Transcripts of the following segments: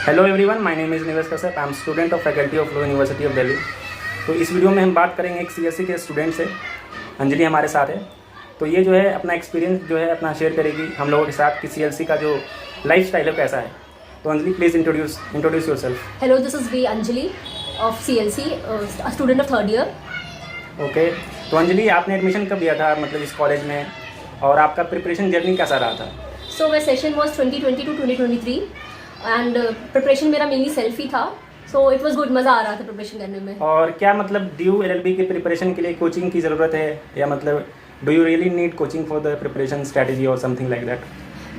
Hello everyone, my name is Nivesh Kashyap. I am student of faculty of law university of Delhi. तो इस video में हम बात करेंगे एक सीएससी के स्टूडेंट से। अंजलि हमारे साथ है। तो ये जो है अपना एक्सपीरियंस जो है अपना शेयर करेगी हम लोगों के साथ कि सीएलसी का जो लाइफ स्टाइल है कैसा है। तो Anjali please introduce yourself. Hello, this is V Anjali of CLC, a student of third year. Okay, तो अंजलि आपने एडमिशन कब लिया था मतलब इस कॉलेज में, और आपका प्रिपरेशन जर्नी कैसा रहा था? So my session was 2020 to 2023 and preparation मेरा mainly self ही था. So it was good, मज़ा आ रहा था प्रिपरेशन करने में. और क्या मतलब ड्यू एलएलबी की प्रिपरेशन के लिए कोचिंग की ज़रूरत है, या मतलब do you really need coaching for the preparation strategy और समथिंग लाइक दैट?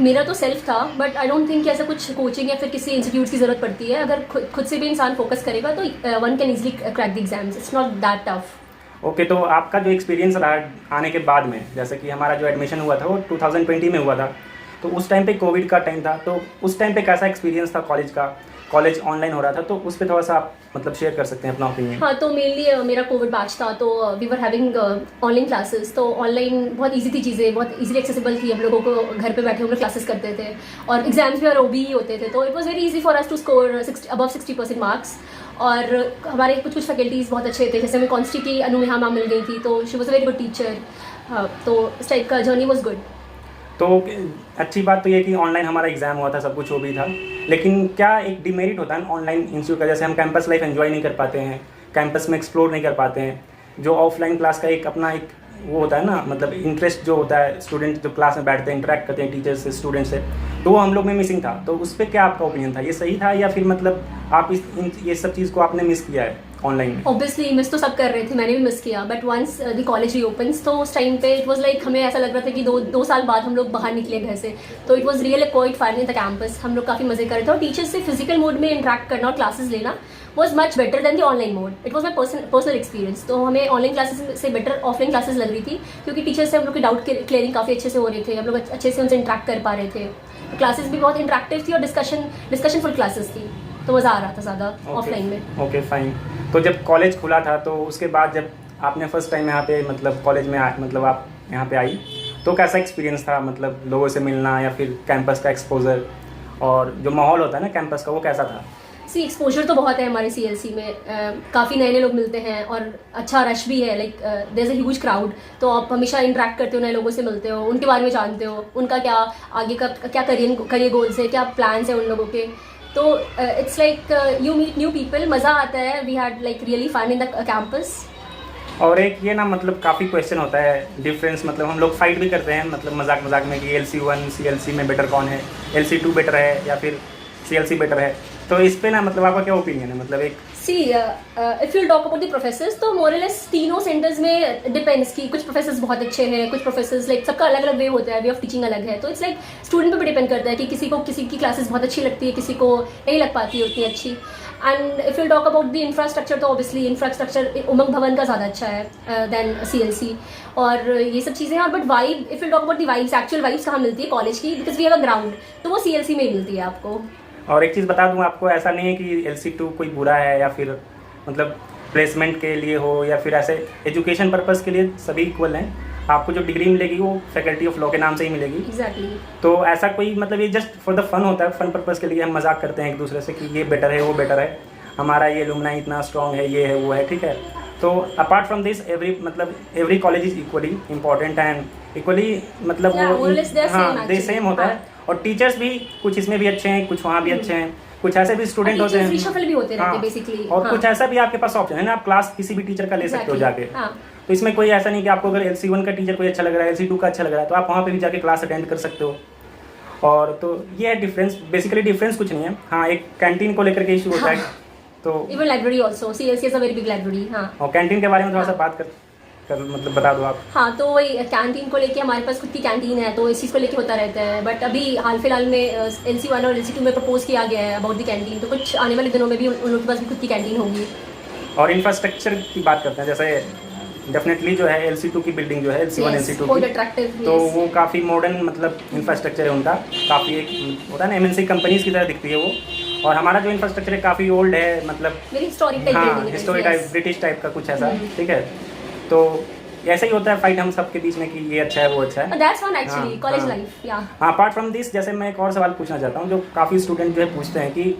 मेरा तो सेल्फ था, बट आई डोंट थिंक कि ऐसा कुछ कोचिंग या फिर किसी इंस्टीट्यूट की ज़रूरत पड़ती है. अगर खुद से भी इंसान फोकस करेगा तो one can easily crack the exams. It's not that tough. Okay, तो आपका जो एक्सपीरियंस रहा आने के बाद में, जैसे कि हमारा जो एडमिशन हुआ था वो 2020 में हुआ था, तो उस टाइम पे कोविड का टाइम था, तो उस टाइम पे कैसा एक्सपीरियंस था कॉलेज का? कॉलेज ऑनलाइन हो रहा था, तो उस पर थोड़ा सा आप मतलब शेयर कर सकते हैं अपना ओपिनियन। हाँ, तो मेनली मेरा कोविड बैच था, तो we were having online classes. तो ऑनलाइन बहुत इजी थी चीज़ें, बहुत इजीली एक्सेसिबल थी. हम लोगों को घर पे बैठे हम लोग क्लासेस करते थे, और एग्जाम्स भी और ओबी ही होते थे. तो it was very easy for us to score above 60% marks. और हमारे कुछ फैकल्टीज़ बहुत अच्छे थे. जैसे हमें कॉन्स्टी की अनु यहाँ मैम मिल गई थी, तो she was a very good teacher. तो इस टाइप का जर्नी वॉज गुड. तो अच्छी बात तो ये कि ऑनलाइन हमारा एग्जाम हुआ था, सब कुछ हो भी था, लेकिन क्या एक डिमेरिट होता है ऑनलाइन इंस्टीट्यूट का? जैसे हम कैंपस लाइफ एंजॉय नहीं कर पाते हैं, कैंपस में एक्सप्लोर नहीं कर पाते हैं, जो ऑफलाइन क्लास का एक अपना एक वो होता है ना, मतलब इंटरेस्ट जो होता है, स्टूडेंट जो क्लास में बैठते हैं, इंटरेक्ट करते हैं टीचर्स से, स्टूडेंट से, तो वो हम लोग में मिसिंग था. तो उस पर क्या आपका ओपिनियन था? ये सही था, या फिर मतलब आप ये सब चीज़ को आपने मिस किया है ऑनलाइन में? ऑब्वियसली मिस तो सब कर रहे थे, मैंने भी मिस किया. बट वंस द कॉलेज रीओपन्स, तो उस टाइम पे इट वाज लाइक हमें ऐसा लग रहा था कि दो साल बाद हम लोग बाहर निकले घर से. तो it was really quite fun in the campus. हम लोग काफ़ी मजे कर रहे थे, और टीचर्स से फिजिकल मोड में इंटरेक्ट करना और क्लासेस लेना was much better than the online mode. It was my personal experience. तो हमें ऑनलाइन क्लासेस से बेटर ऑफलाइन क्लासेस लग रही थी, क्योंकि टीचर्स से हम लोग के डाउट क्लियरिंग काफ़ी अच्छे से हो रहे थे. हम लोग अच्छे से उनसे इंटरेक्ट कर पा रहे थे. क्लासेस भी बहुत इंटरेक्टिव थी और डिस्कशनफुल क्लासेस थी. तो मज़ा आ रहा था ज़्यादा ऑफलाइन में. Okay fine. तो जब कॉलेज खुला था, तो उसके बाद जब आपने फर्स्ट टाइम यहाँ पे मतलब कॉलेज में मतलब आप यहाँ पे आई, तो कैसा एक्सपीरियंस था? मतलब लोगों से मिलना, या फिर कैंपस का एक्सपोजर, और जो माहौल होता है ना कैंपस का, वो कैसा था? सी एक्सपोजर तो बहुत है हमारे CLC में. काफ़ी नए लोग मिलते हैं, और अच्छा रश भी है. Like there is a huge crowd. तो आप हमेशा इंटरेक्ट करते हो, नए लोगों से मिलते हो, उनके बारे में जानते हो, उनका क्या आगे का क्या करियर गोल्स है, क्या प्लान्स हैं उन लोगों के. तो it's like you meet new people. मज़ा आता है. We had like really fun in the campus. और एक ये ना मतलब काफ़ी क्वेश्चन होता है डिफरेंस, मतलब हम लोग फाइट भी करते हैं मतलब मजाक में कि LC1 CLC में बेटर कौन है, LC2 बेटर है या फिर CLC बेटर है. तो इस पे ना मतलब आपका क्या ओपिनियन है? मतलब एक if you talk about the professors, तो मोरलेस तीनों सेंटर्स में डिपेंड्स कि कुछ प्रोफेसर्स बहुत अच्छे हैं, कुछ प्रोफेसर्स लाइक सबका अलग अलग वे होता है, वे ऑफ टीचिंग अलग है. तो इट्स लाइक स्टूडेंट पे भी डिपेंड करता है कि किसी को किसी की क्लासेस बहुत अच्छी लगती है, किसी को नहीं लग पाती है उतनी अच्छी. And if you talk about the infrastructure, तो ऑब्वियसली इंफ्रास्ट्रक्चर उमंग भवन का ज़्यादा अच्छा है देन CLC, और ये सब चीज़ें. और but vibe, if you talk about the vibes, actual vibes कहाँ मिलती है कॉलेज की, because we have a ground, तो वो CLC में ही मिलती है आपको. और एक चीज़ बता दूं आपको, ऐसा नहीं है कि LC2 कोई बुरा है, या फिर मतलब प्लेसमेंट के लिए हो, या फिर ऐसे एजुकेशन पर्पज़ के लिए सभी इक्वल हैं. आपको जो डिग्री मिलेगी वो फैकल्टी ऑफ लॉ के नाम से ही मिलेगी. एग्जैक्टली. तो ऐसा कोई मतलब ये जस्ट फॉर द फन होता है, फन पर्पज़ के लिए हम मजाक करते हैं एक दूसरे से कि ये बेटर है, वो बेटर है, हमारा ये अलुमनाई इतना स्ट्रॉन्ग है, ये है वो है, ठीक है. तो apart from this every college is equally important and equally मतलब हाँ दे सेम होता है. और टीचर्स भी कुछ इसमें भी अच्छे हैं, कुछ वहाँ भी अच्छे हैं, कुछ ऐसे भी स्टूडेंट होते हैं, रिशफल भी होते रहते हैं बेसिकली. और कुछ ऐसा भी आपके पास ऑप्शन है ना, आप क्लास किसी भी टीचर का ले सकते हो जाके. तो इसमें कोई ऐसा नहीं कि आपको अगर LC1 का टीचर कोई अच्छा लग रहा है, LC2 का अच्छा लग रहा है, तो आप वहाँ पे भी जाके क्लास अटेंड कर सकते हो. और तो ये है डिफरेंस, बेसिकली डिफरेंस कुछ नहीं है. हाँ, एक कैंटीन को लेकर के इशू होता है. तो even library also, CLC is a very big library. हाँ, और कैंटीन के बारे में थोड़ा सा बात कर मतलब बता दो आप. हाँ, तो वही कैंटीन को लेके हमारे पास खुद की कैंटीन है, तो इस चीज़ को लेके होता रहता है. बट अभी हाल फिलहाल में LC1 और LC2 में प्रपोज किया गया है अबाउट द कैंटीन. तो कुछ आने वाले दिनों में भी उन लोगों के पास भी खुद की कैंटीन होगी. और इंफ्रास्ट्रक्चर की बात करते हैं, जैसे डेफिनेटली जो है LC2 की बिल्डिंग जो है LC1 LC2 की, तो वो काफ़ी मॉडर्न मतलब इंफ्रास्ट्रक्चर है उनका. काफ़ी एक होता है ना MNC कंपनीज की तरह दिखती है वो. और हमारा जो इंफ्रास्ट्रक्चर है काफ़ी ओल्ड है, मतलब हिस्टोरिक टाइप ब्रिटिश टाइप का कुछ ऐसा, ठीक है. तो ऐसा ही होता है फाइट हम सबके बीच में कि ये अच्छा है वो अच्छा है. That's fun actually college life. या हाँ, अपार्ट फ्रॉम दिस जैसे मैं एक और सवाल पूछना चाहता हूँ, जो काफ़ी स्टूडेंट जो है पूछते हैं कि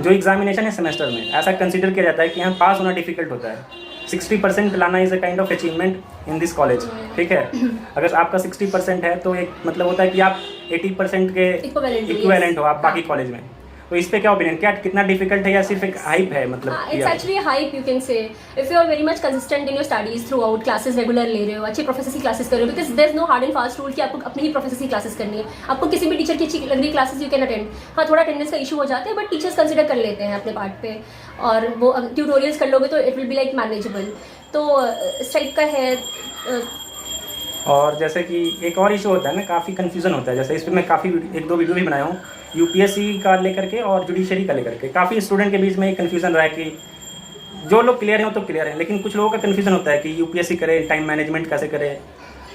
जो एग्जामिनेशन है सेमेस्टर में, ऐसा कंसिडर किया जाता है कि यहाँ पास होना डिफिकल्ट होता है। 60% लाना is a kind of achievement in this college, ठीक है। अगर आपका 60% है तो एक मतलब होता है कि आप 80% के इक्विवेलेंट हो आप बाकी कॉलेज में। तो इस पे क्या ओपिनियन, क्या कितना डिफिकल्ट है या सिर्फ एक हाइप है? मतलब it's actually hype, you can say, if you are very much consistent in your studies throughout, classes regular ले रहे हो, अच्छी प्रोफेसर की क्लासेस कर रहे हो, because there is no hard and fast rule कि आपको अपनी ही प्रोफेसर की क्लासेस करनी है। आपको किसी भी टीचर की अच्छी लग रही क्लासेस यू कैन अटेंड। हाँ, थोड़ा अटेंडेंस का इशू हो जाता है, बट टीचर्स कंसिडर कर लेते हैं अपने पार्ट पे, और वो ट्यूटोरियल्स कर लोगे तो it will be like manageable. तो इस टाइप का है। और जैसे कि एक और इशू होता है ना, काफ़ी कन्फ्यूज़न होता है, जैसे इस पर मैं काफ़ी एक दो वीडियो भी बनाया हूँ यूपीएससी का लेकर के और जुडिशरी का लेकर के। काफ़ी स्टूडेंट के बीच में एक कन्फ्यूज़न रहा है कि जो लोग क्लियर हैं वो तो क्लियर हैं, लेकिन कुछ लोगों का कन्फ्यूज़न होता है कि यूपीएससी करें, टाइम मैनेजमेंट कैसे करें।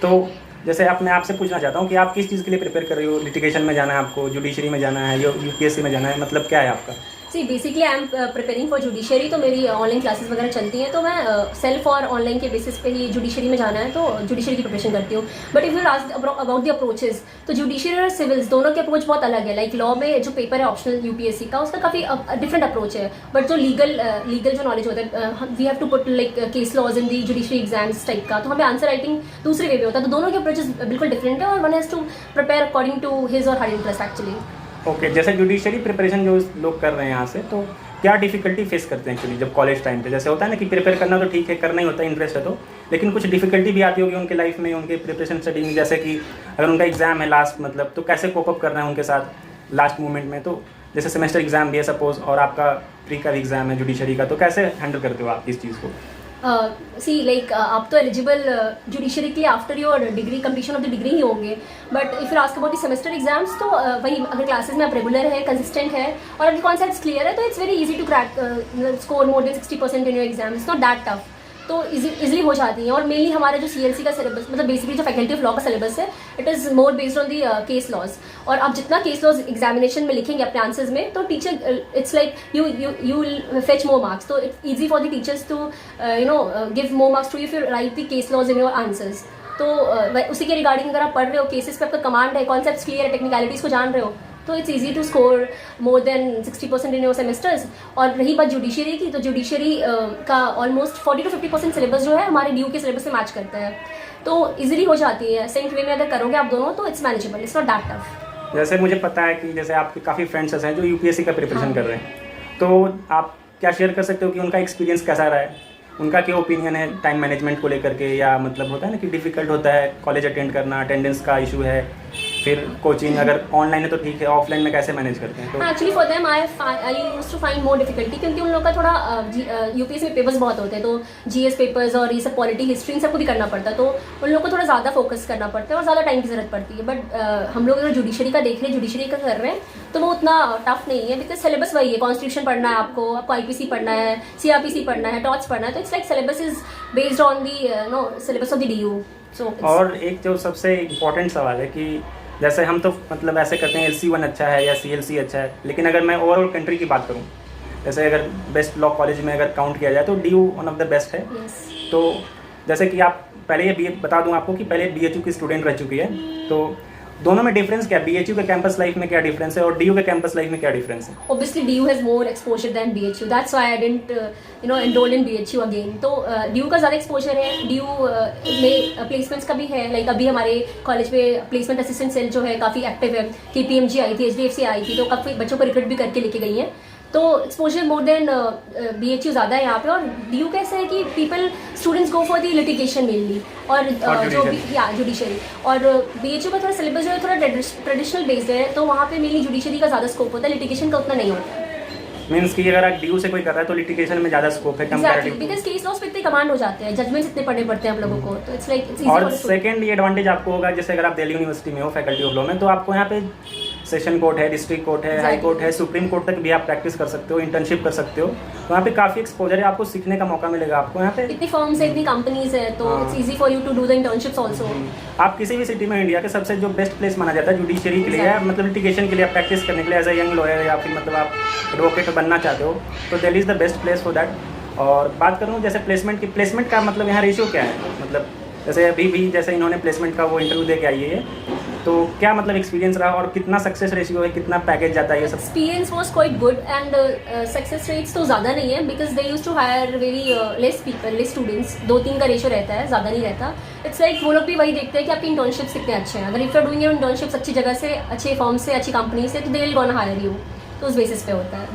तो जैसे आप, मैं आपसे पूछना चाहता हूँ कि आप किस चीज़ के लिए प्रिपेयर कर रहे हो? लिटिगेशन में जाना है आपको, जुडिशरी में जाना है, यूपीएससी में जाना है, मतलब क्या है आपका? See basically I am preparing for judiciary, तो मेरी ऑनलाइन क्लासेस वगैरह चलती हैं, तो मैं सेल्फ और ऑनलाइन के बेसिस पे ही जुडिशरी में जाना है तो जुडिशरी की प्रिपरेशन करती हूँ। But if you ask about the approaches, तो जुडिशरी और सिविल्स दोनों के अप्रोच बहुत अलग है। लाइक लॉ में जो पेपर है ऑप्शनल यूपीएससी का, उसका काफ़ी डिफरेंट अप्रोच है, बट जो लीगल जो नॉलेज होता है, we have to put like case laws in the judiciary exams type का, तो हमें आंसर राइटिंग दूसरे वे में होता है। तो दोनों के अप्रोचेस बिल्कुल डिफरेंट है, और one has to prepare according to his और हर इंटरेस्ट एक्चुअली। ओके, जैसे जुडिशरी प्रिपरेशन जो लोग कर रहे हैं यहाँ से, तो क्या डिफिकल्टी फेस करते हैं एक्चुअली जब कॉलेज टाइम पे? जैसे होता है ना कि प्रिपेयर करना तो ठीक है, करना ही होता है, इंटरेस्ट है तो, लेकिन कुछ डिफिकल्टी भी आती होगी उनके लाइफ में, उनके प्रिपरेशन स्टडी में। जैसे कि अगर उनका एग्जाम है लास्ट, मतलब तो कैसे कोप अप करना है उनके साथ लास्ट मोमेंट में? तो जैसे सेमेस्टर एग्जाम भी है सपोज, और आपका प्री का भी एग्जाम है जुडिशरी का, तो कैसे हैंडल करते हो आप इस चीज़ को? सी लाइक आप तो एलिजिबल जुडिशरी के लिए after your degree, completion of the degree ही होंगे। But if you ask about the semester exams, तो वही अगर क्लासेस में आप रेगुलर है, कंसिस्टेंट है, और आपके कॉन्सेप्ट्स क्लियर है, तो it's very easy to crack score more than 60% in your exam. It's not that tough, तो इजीली हो जाती हैं। और मेनली हमारा जो सीएलसी का सिलेबस, मतलब बेसिकली जो फैकल्टी ऑफ लॉ का सिलेबस है, it is more based on the case laws. और आप जितना केस लॉज एग्जामिनेशन में लिखेंगे अपने आंसर्स में, तो teacher it's like you will fetch more marks. तो it's easy for the teachers to give more marks to you if you write the case laws in your answers. तो उसी के regarding अगर आप पढ़ रहे हो, केसेस पे आपका कमांड है, कॉन्सेप्ट्स क्लियर है, टेक्निकलिटीज़ को जान रहे हो, तो it's easy to score more than 60% in your semesters. और रही बात जुडिशरी की, तो जुडिशरी का ऑलमोस्ट 40 to 50% सिलेबस जो है हमारे ड्यू के सिलेबस से मैच करता है, तो इजीली हो जाती है। सेम वे में अगर करोगे आप दोनों, तो it's manageable, it's not that tough. जैसे मुझे पता है कि जैसे आपके काफ़ी फ्रेंड्स ऐसे हैं जो यूपीएससी का प्रिपरेशन कर रहे हैं, तो आप क्या शेयर कर सकते हो कि उनका एक्सपीरियंस कैसा रहा है? उनका क्या ओपिनियन है टाइम मैनेजमेंट को लेकर के? या मतलब होता है ना कि डिफ़िकल्ट होता है कॉलेज अटेंड करना, अटेंडेंस का इशू है, फिर कोचिंग अगर ऑनलाइन है तो ठीक है, ऑफलाइन में कैसे मैनेज करते हैं? तो actually for them I used to find more difficulty, क्योंकि उन लोगों का थोड़ा यूपीएससी में पेपर्स बहुत होते हैं, तो जीएस पेपर्स और ये सब पॉलिटी, हिस्ट्री, इन सबको भी करना पड़ता है, तो उन लोगों को थोड़ा ज़्यादा फोकस करना पड़ता है और ज़्यादा टाइम की ज़रूरत पड़ती है। बट हम लोग अगर जुडिशरी का देख रहे हैं, जुडिशरी का कर रहे हैं, तो वो उतना टफ नहीं है, बिकॉज सिलेबस वही है। कॉन्स्टिट्यूशन पढ़ना है आपको आईपीसी पढ़ना है, सीआरपीसी पढ़ना है, टॉट्स पढ़ना है, तो it's like syllabus is based on the syllabus of the DU. So और एक जो सबसे इम्पोर्टेंट सवाल है कि जैसे हम तो मतलब ऐसे करते हैं LC1 अच्छा है या CLC अच्छा है, लेकिन अगर मैं ओवरऑल कंट्री की बात करूं, जैसे अगर बेस्ट लॉ कॉलेज में अगर काउंट किया जाए तो DU one of the best है। तो जैसे कि आप पहले ये बता दूं आपको कि पहले BHU की स्टूडेंट रह चुकी है, तो दोनों में डिफरेंस क्या है? BHU के कैंपस लाइफ में क्या डिफरेंस है और DU के कैंपस लाइफ में क्या डिफरेंस है? Obviously, DU has more exposure than BHU. That's why I didn't, enroll in BHU again. तो DU का ज़्यादा एक्सपोजर है, DU में प्लेसमेंट्स का भी है। लाइक अभी हमारे कॉलेज में प्लेसमेंट असिस्टेंट सेल जो है काफ़ी एक्टिव है। KPMG आई थी, HDFC आई थी, तो काफ़ी बच्चों को रिक्रूट भी करके लेके गई हैं। तो एक्सपोजर मोर देन BHU ज़्यादा है यहाँ पे। और DU कैसे है कि students go for the litigation mainly, और जो भी जुडिशरी। और BHU का थोड़ा सिलेबस जो है थोड़ा ट्रेडिशनल बेस्ड है, तो वहाँ पे मेनली जुडिशरी का ज़्यादा स्कोप होता है, लिटिगेशन का उतना नहीं होता है। मीन्स कि अगर आप DU से कोई कर रहा है तो लिटिगेशन में ज़्यादा स्कोप है कंपैरेटिव, बिकॉज़ केस लॉस पे इतने कमांड हो जाते हैं, जजमेंट्स इतने पढ़ने पड़ते हैं आप लोगों को, तो इट्स लाइक इट्स इजी। और सेकंड ये एडवांटेज आपको होगा, जैसे अगर आप दिल्ली यूनिवर्सिटी में हो फैकल्टी ऑफ लॉ में, तो आपको यहाँ पे सेशन कोर्ट है, डिस्ट्रिक्ट कोर्ट है, हाई कोर्ट है, सुप्रीम कोर्ट तक भी आप प्रैक्टिस कर सकते हो, इंटर्नशिप कर सकते हो। तो यहाँ पे काफ़ी एक्सपोजर है, आपको सीखने का मौका मिलेगा आपको यहाँ पे। इतनी फर्म्स है, इतनी कंपनीज है, तो it's easy for you to do the internships also. आप किसी भी सिटी में इंडिया के सबसे जो बेस्ट प्लेस माना जाता है जुडिशरी के लिए, या मतलब लिटिगेशन के लिए, आप प्रैक्टिस करने के लिए एज अ यंग लॉयर, या फिर मतलब आप एडवोकेट बनना चाहते हो, तो Delhi is the best place for that. और बात करूँ जैसे प्लेसमेंट की, प्लेसमेंट का मतलब यहाँ रेशियो क्या है? मतलब जैसे अभी भी जैसे इन्होंने प्लेसमेंट का वो इंटरव्यू दे के आई है, तो क्या मतलब एक्सपीरियंस रहा और कितना सक्सेस रेशियो है, कितना पैकेज जाता है ये सब? Experience was quite good and success rates तो ज़्यादा नहीं है because they use to hire very less people, less students, 2-3 का रेशो रहता है, ज़्यादा नहीं रहता. इट्स लाइक वो लोग भी वही देखते हैं कि आपकी इंटर्नशिप्स कितने अच्छे हैं. अगर if you are doing your internships अच्छी जगह से, अच्छे फॉर्म से, अच्छी कंपनी से, तो they will gonna hire you. तो उस बेसिस पे होता है.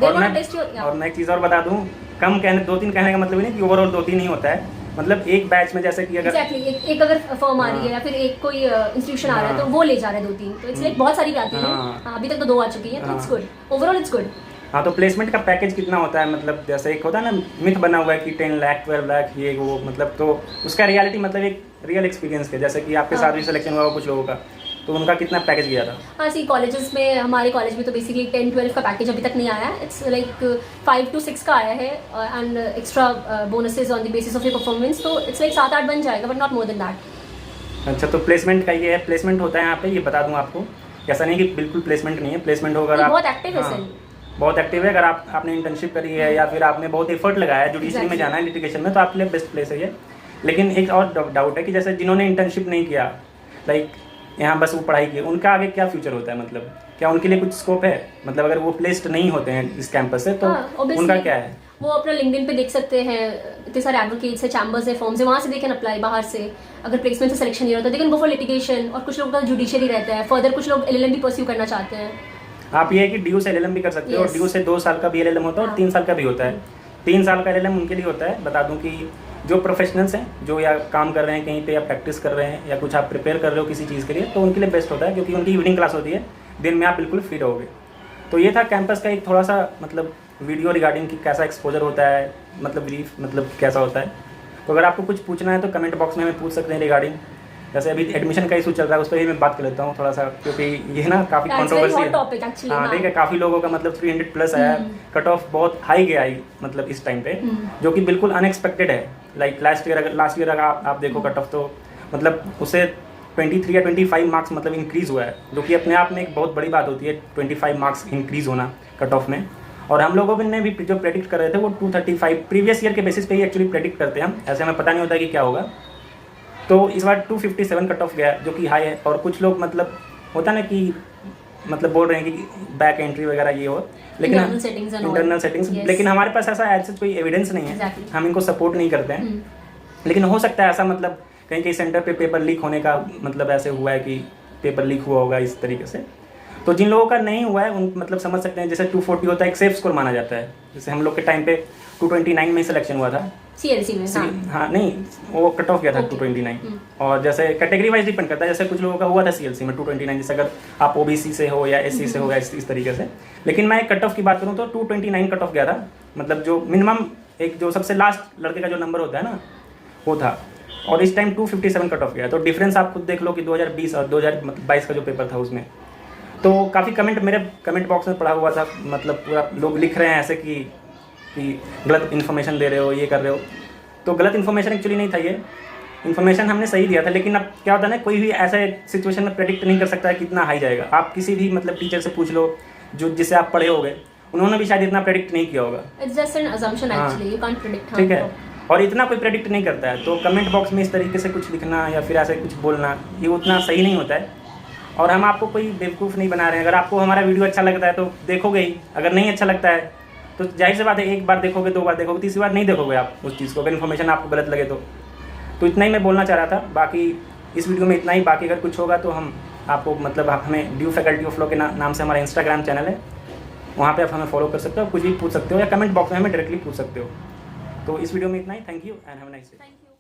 और मैं एक चीज़ और बता दूँ, कम कहने 2-3 कहने का मतलब नहीं कि ओवरऑल 2-3 ही होता है. मतलब एक बैच में जैसे कि अगर एग्जैक्टली एक अगर फर्म आ रही है या फिर एक कोई इंस्टीट्यूशन आ रहा है तो वो ले जा रहा है 2-3. तो इट्स लाइक बहुत सारी भी आती है. अभी तक तो 2 आ चुकी है. तो it's good, overall it's good. हाँ, तो प्लेसमेंट का पैकेज कितना होता है? मतलब जैसे एक होता है ना मिथ बना हुआ है कि 10 लाख 12 लाख ये वो, मतलब तो उसका रियलिटी मतलब एक रियल एक्सपीरियंस है. जैसे कि आपके साथ भी सिलेक्शन हुआ कुछ लोगों का, तो उनका कितना पैकेज गया था? हाँ सी, कॉलेजेस में, हमारे कॉलेज में तो बेसिकली 10-12 का पैकेज अभी तक नहीं आया है. इट्स लाइक 5 to 6 का आया है and extra bonuses on the basis of your performance. तो इट्स लाइक 7-8 बन जाएगा but not more than that. अच्छा, तो प्लेसमेंट का ये है, प्लेसमेंट होता है यहाँ पे, ये बता दूँ आपको. ऐसा नहीं कि बिल्कुल प्लेसमेंट नहीं है, प्लेसमेंट होगा. आप बहुत एक्टिव है सर, बहुत एक्टिव है. अगर आपने इंटर्नशिप करी है या फिर आपने बहुत एफर्ट लगाया है जुडिशरी में जाना है, लिटिगेशन में, तो आपके लिए बेस्ट प्लेस है ये. लेकिन एक और डाउट है कि जैसे जिन्होंने इंटर्नशिप नहीं किया, लाइक यहाँ बस वो पढ़ाई की, उनका आगे क्या फ्यूचर होता है? मतलब क्या उनके लिए कुछ स्कोप है? मतलब अगर वो प्लेस्ड नहीं होते हैं इस कैंपस से तो उनका क्या है? वो अपना लिंक्डइन पे देख सकते हैं, इतने सारे एडवोकेट्स है, चैम्बर्स है, फॉर्म्स है, वहाँ से दे कैन अप्लाई. बाहर से अगर प्लेसमेंट से सिलेक्शन नहीं होता they can go for litigation. और कुछ लोग का जुडिशरी रहता है, फर्दर कुछ लोग LLM भी परस्यू करना चाहते हैं. आप ये है कि ड्यू से LLM भी कर सकते हो. और ड्यू से 2 साल का भी LLM होता है और 3 साल का भी होता है. 3 साल का LLM उनके लिए होता है. बता दूं कि जो प्रोफेशनल्स हैं, जो या काम कर रहे हैं कहीं पे या प्रैक्टिस कर रहे हैं या कुछ आप प्रिपेयर कर रहे हो किसी चीज़ के लिए, तो उनके लिए बेस्ट होता है क्योंकि उनकी इवनिंग क्लास होती है, दिन में आप बिल्कुल फ्री रहोगे. तो ये था कैंपस का एक थोड़ा सा मतलब वीडियो रिगार्डिंग कि कैसा एक्सपोजर होता है, मतलब ब्रीफ मतलब कैसा होता है. तो अगर आपको कुछ पूछना है तो कमेंट बॉक्स में हमें पूछ सकते हैं रिगार्डिंग. जैसे अभी एडमिशन का इशू चल रहा है उस पर भी मैं बात कर लेता हूँ थोड़ा सा, क्योंकि ये ना काफ़ी कंट्रोवर्सी है. हाँ, ठीक है, काफ़ी लोगों का मतलब 300+ आया. कट ऑफ बहुत हाई गया है मतलब इस टाइम पे, जो कि बिल्कुल अनएक्सपेक्टेड है. लाइक लास्ट ईयर अगर आप देखो कट ऑफ, तो मतलब उससे 23 या 25 मार्क्स मतलब इंक्रीज़ हुआ है, जो कि अपने आप में एक बहुत बड़ी बात होती है 25 मार्क्स इंक्रीज़ होना कट ऑफ में. और हम लोगों ने भी जो प्रेडिक्ट कर रहे थे वो 235 प्रीवियस ईयर के बेसिस पे ही एक्चुअली प्रेडिक्ट करते हैं हम, ऐसे हमें पता नहीं होता कि क्या होगा. तो इस बार 257 कट ऑफ गया जो कि हाई है. और कुछ लोग मतलब होता ना कि मतलब बोल रहे हैं कि बैक एंट्री वगैरह ये हो, लेकिन इंटरनल सेटिंग्स, लेकिन हमारे पास ऐसा ऐसे कोई एविडेंस नहीं है. हम इनको सपोर्ट नहीं करते हैं. लेकिन हो सकता है ऐसा, मतलब कहीं कहीं सेंटर पे पेपर लीक होने का मतलब ऐसे हुआ है कि पेपर लीक हुआ होगा इस तरीके से. तो जिन लोगों का नहीं हुआ है उन मतलब समझ सकते हैं. जैसे 240 होता है, एक सेफ स्कोर माना जाता है. जैसे हम लोग के टाइम पे 229 में सिलेक्शन हुआ था CLC में. हाँ नहीं, वो कट ऑफ गया था 229. और जैसे कैटेगरी वाइज डिपेंड करता है. जैसे कुछ लोगों का हुआ था CLC में 229, जैसे अगर आप OBC से हो या SC से हो या इस तरीके से. लेकिन मैं कट ऑफ की बात करूँ तो 229 कट ऑफ गया था. मतलब जो मिनिमम एक जो सबसे लास्ट लड़के का जो नंबर होता है ना वो था. और इस टाइम 257 कट ऑफ गया. तो डिफरेंस आप खुद देख लो कि 2020 और 2022 का जो पेपर था उसमें. तो काफ़ी कमेंट मेरे कमेंट बॉक्स में पड़ा हुआ था, मतलब पूरा लोग लिख रहे हैं ऐसे कि गलत इन्फॉर्मेशन दे रहे हो, ये कर रहे हो. तो गलत इन्फॉर्मेशन एक्चुअली नहीं था, ये इन्फॉर्मेशन हमने सही दिया था. लेकिन अब क्या होता है ना, कोई भी ऐसे सिचुएशन में प्रेडिक्ट नहीं कर सकता है कितना हाई जाएगा. आप किसी भी मतलब टीचर से पूछ लो जो जिससे आप पढ़े होगे, उन्होंने भी शायद इतना प्रेडिक्ट नहीं किया होगा. It's just an assumption actually, you can't predict. ठीक है, और इतना कोई प्रेडिक्ट नहीं करता है. तो कमेंट बॉक्स में इस तरीके से कुछ लिखना या फिर ऐसे कुछ बोलना ये उतना सही नहीं होता है. और हम आपको कोई बेवकूफ़ नहीं बना रहे हैं. अगर आपको हमारा वीडियो अच्छा लगता है तो देखोगे ही. अगर नहीं अच्छा लगता है तो जाहिर सी बात है, एक बार देखोगे, 2 बार देखोगे, तीसरी बार नहीं देखोगे आप उस चीज़ को, अगर इन्फॉर्मेशन आपको गलत लगे तो इतना ही मैं बोलना चाह रहा था. बाकी इस वीडियो में इतना ही. बाकी अगर कुछ होगा तो हम आपको मतलब आप हमें ड्यू फैकल्टी ऑफ लॉ के नाम से हमारा इंस्टाग्राम चैनल है, वहाँ पे आप हमें फॉलो कर सकते हो, कुछ भी पूछ सकते हो या कमेंट बॉक्स में हमें डायरेक्टली पूछ सकते हो. तो इस वीडियो में इतना ही. Thank you and have a nice day.